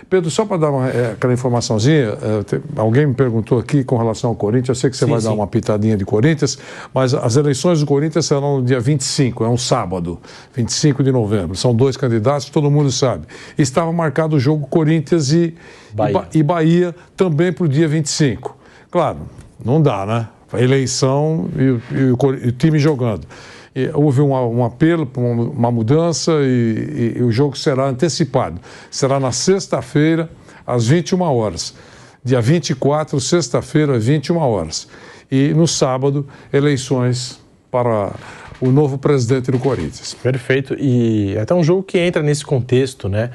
Pedro, só para dar aquela informaçãozinha, alguém me perguntou aqui com relação ao Corinthians, eu sei que você vai dar uma pitadinha de Corinthians, mas as eleições do Corinthians serão no dia 25, é um sábado, 25 de novembro. São 2 candidatos, todo mundo sabe. Estava marcado o jogo Corinthians e Bahia também para o dia 25. Claro, não dá, né? A eleição e o time jogando. Houve um apelo para uma mudança e o jogo será antecipado. Será na sexta-feira, às 21 horas. Dia 24, sexta-feira, às 21 horas. E no sábado, eleições para o novo presidente do Corinthians. Perfeito. E é até um jogo que entra nesse contexto, né?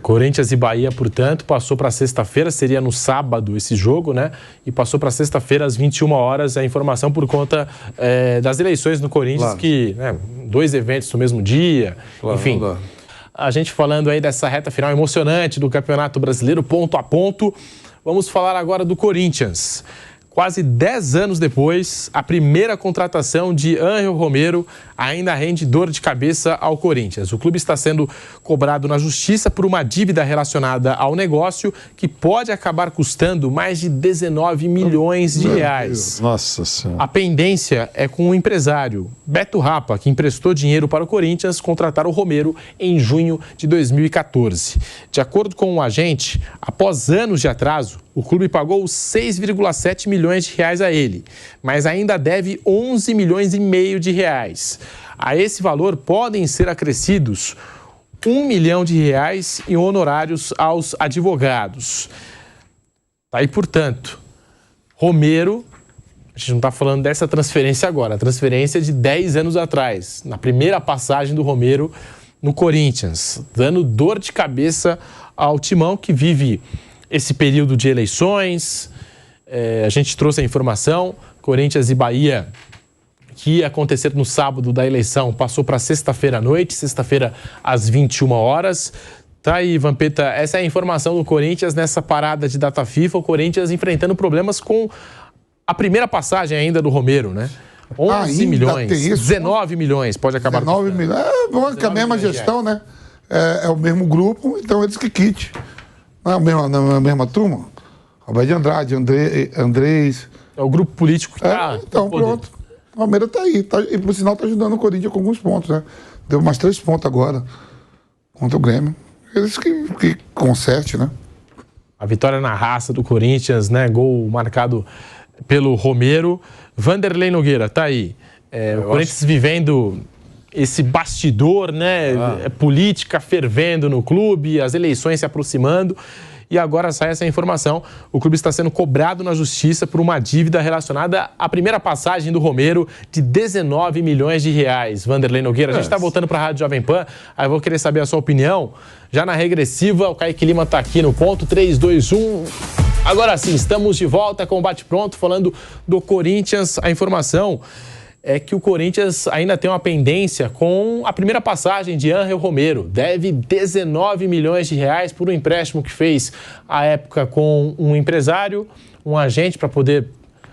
Corinthians e Bahia, portanto, passou para sexta-feira, seria no sábado esse jogo, né? E passou para sexta-feira às 21 horas, a informação por conta das eleições no Corinthians, claro. Que 2 eventos no mesmo dia, claro, enfim. A gente falando aí dessa reta final emocionante do Campeonato Brasileiro, ponto a ponto, vamos falar agora do Corinthians. Quase 10 anos depois, a primeira contratação de Ángel Romero ainda rende dor de cabeça ao Corinthians. O clube está sendo cobrado na justiça por uma dívida relacionada ao negócio que pode acabar custando mais de 19 milhões de reais. Nossa Senhora. A pendência é com o empresário Beto Rapa, que emprestou dinheiro para o Corinthians contratar o Romero em junho de 2014. De acordo com o agente, após anos de atraso, o clube pagou 6,7 milhões de reais a ele, mas ainda deve 11 milhões e meio de reais. A esse valor podem ser acrescidos 1 milhão de reais em honorários aos advogados. Aí, portanto, Romero, a gente não está falando dessa transferência agora, a transferência de 10 anos atrás, na primeira passagem do Romero no Corinthians, dando dor de cabeça ao Timão, que vive esse período de eleições. A gente trouxe a informação, Corinthians e Bahia, que ia acontecer no sábado da eleição, passou para sexta-feira à noite, sexta-feira às 21 horas. Tá aí, Vampeta, essa é a informação do Corinthians nessa parada de data FIFA, o Corinthians enfrentando problemas com a primeira passagem ainda do Romero, né? 11 milhões, 19 milhões, pode acabar... 19 milhões, bom que a mesma gestão, né? É o mesmo grupo, então eles que quite. Não é a mesma turma? Alberto de Andrade, Andrés... É o grupo político que está... Então, pronto. O Palmeiras está aí. E, por sinal, está ajudando o Corinthians com alguns pontos, né? Deu mais 3 pontos agora contra o Grêmio. Eles que conserte, né? A vitória na raça do Corinthians, né? Gol marcado pelo Romero. Vanderlei Nogueira, tá aí. O Corinthians vivendo esse bastidor, né? Política fervendo no clube, as eleições se aproximando. E agora sai essa informação, o clube está sendo cobrado na justiça por uma dívida relacionada à primeira passagem do Romero de 19 milhões de reais. Vanderlei Nogueira, a gente está voltando para a Rádio Jovem Pan, aí eu vou querer saber a sua opinião. Já na regressiva, o Kaique Lima está aqui no ponto, 3, 2, 1... Agora sim, estamos de volta com o Bate Pronto, falando do Corinthians. A informação é que o Corinthians ainda tem uma pendência com a primeira passagem de Ángel Romero. Deve 19 milhões de reais por um empréstimo que fez à época com um empresário, um agente para poder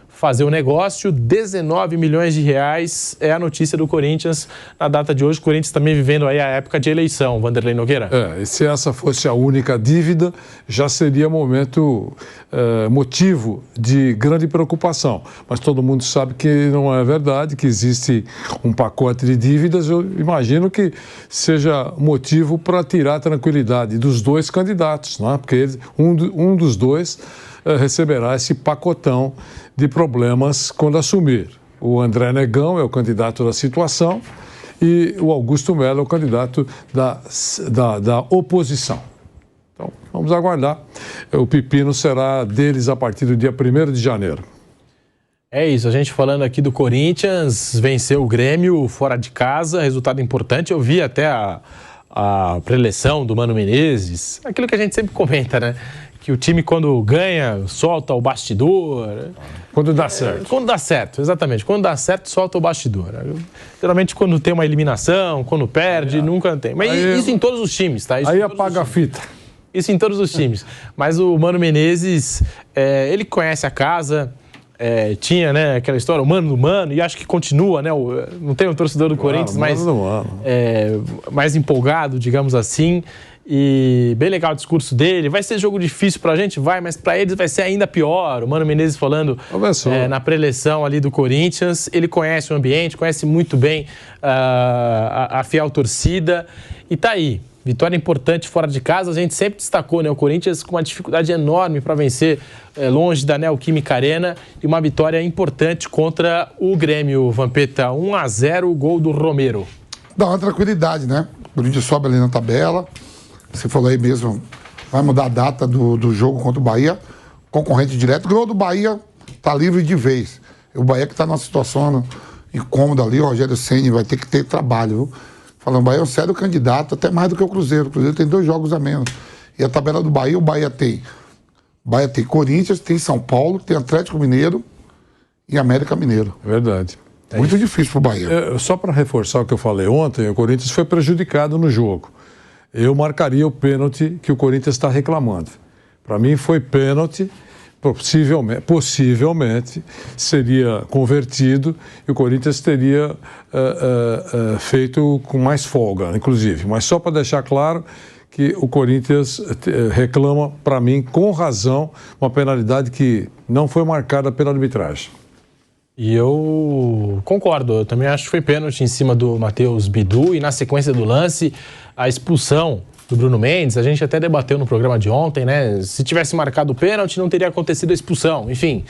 fazer o negócio. 19 milhões de reais é a notícia do Corinthians na data de hoje. O Corinthians também vivendo aí a época de eleição, Vanderlei Nogueira. E se essa fosse a única dívida, já seria motivo de grande preocupação. Mas todo mundo sabe que não é verdade, que existe um pacote de dívidas. Eu imagino que seja motivo para tirar a tranquilidade dos 2 candidatos, não é? Porque um dos 2 receberá esse pacotão de problemas quando assumir. O André Negão é o candidato da situação e o Augusto Melo é o candidato da oposição. Então, vamos aguardar. O pepino será deles a partir do dia 1º de janeiro. É isso, a gente falando aqui do Corinthians, venceu o Grêmio fora de casa, resultado importante. Eu vi até a preleção do Mano Menezes, aquilo que a gente sempre comenta, né? Que o time, quando ganha, solta o bastidor. Quando dá certo. Quando dá certo, exatamente. Quando dá certo, solta o bastidor. Geralmente, quando tem uma eliminação, quando perde, nunca tem. Mas isso em todos os times, tá? Isso aí apaga a fita. Isso em todos os times. Mas o Mano Menezes, ele conhece a casa, tinha, né, aquela história, o Mano do Mano, e acho que continua, né? Não tem um torcedor do Corinthians mais empolgado, digamos assim. E bem legal o discurso dele. Vai ser jogo difícil pra gente? Vai, mas pra eles vai ser ainda pior. O Mano Menezes falando na pré-eleição ali do Corinthians. Ele conhece o ambiente, conhece muito bem a fiel torcida. E tá aí. Vitória importante fora de casa. A gente sempre destacou, né? O Corinthians com uma dificuldade enorme para vencer longe da Neoquímica Arena. E uma vitória importante contra o Grêmio, Vampeta. 1-0, gol do Romero. Dá uma tranquilidade, né? O Corinthians sobe ali na tabela. Você falou aí mesmo, vai mudar a data do jogo contra o Bahia. Concorrente direto. Ganhou do Bahia, tá livre de vez. O Bahia que está numa situação incômoda ali, o Rogério Ceni vai ter que ter trabalho, viu? Falando, o Bahia é um sério candidato, até mais do que o Cruzeiro. O Cruzeiro tem 2 jogos a menos. E a tabela do Bahia, o Bahia tem Corinthians, tem São Paulo, tem Atlético Mineiro e América Mineiro. Verdade. Muito difícil pro Bahia. Só para reforçar o que eu falei ontem, o Corinthians foi prejudicado no jogo. Eu marcaria o pênalti que o Corinthians está reclamando. Para mim foi pênalti, possivelmente seria convertido e o Corinthians teria feito com mais folga, inclusive. Mas só para deixar claro que o Corinthians reclama, para mim, com razão, uma penalidade que não foi marcada pela arbitragem. E eu concordo, eu também acho que foi pênalti em cima do Matheus Bidu e na sequência do lance, a expulsão do Bruno Mendes, a gente até debateu no programa de ontem, né? Se tivesse marcado o pênalti, não teria acontecido a expulsão, enfim.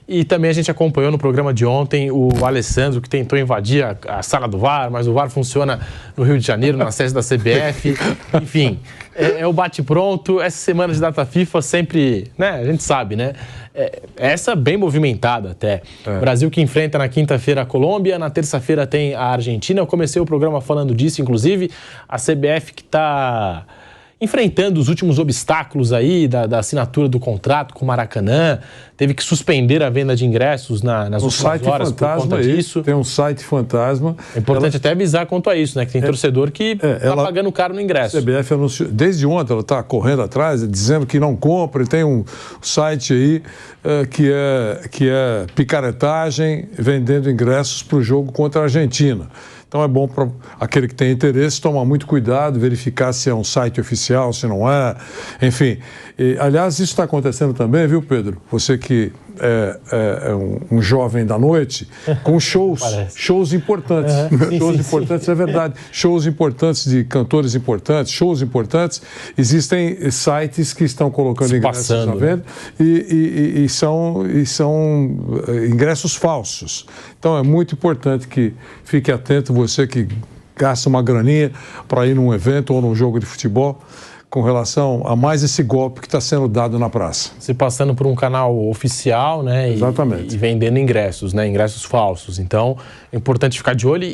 E também a gente acompanhou no programa de ontem o Alessandro, que tentou invadir a sala do VAR, mas o VAR funciona no Rio de Janeiro, na sede da CBF. Enfim, é o bate-pronto. Essa semana de data FIFA sempre, né? A gente sabe, né? Essa bem movimentada até. Brasil que enfrenta na quinta-feira a Colômbia, na terça-feira tem a Argentina. Eu comecei o programa falando disso, inclusive. A CBF que está enfrentando os últimos obstáculos aí da assinatura do contrato com o Maracanã, teve que suspender a venda de ingressos nas últimas horas por conta disso. Tem um site fantasma. É importante até avisar quanto a isso, né? Que tem torcedor que está pagando caro no ingresso. A CBF anunciou, desde ontem ela está correndo atrás, dizendo que não compra, e tem um site aí que é picaretagem, vendendo ingressos para o jogo contra a Argentina. Então é bom para aquele que tem interesse tomar muito cuidado, verificar se é um site oficial, se não é, enfim. Aliás, isso está acontecendo também, viu, Pedro? Você que é um jovem da noite, com shows importantes. Shows importantes, é verdade. Shows importantes de cantores importantes, shows importantes. Existem sites que estão colocando ingressos à venda e são ingressos falsos. Então é muito importante que fique atento, você que gasta uma graninha para ir num evento ou num jogo de futebol, com relação a mais esse golpe que está sendo dado na praça. Se passando por um canal oficial, né? Exatamente. E vendendo ingressos, né? Ingressos falsos. Então, é importante ficar de olho.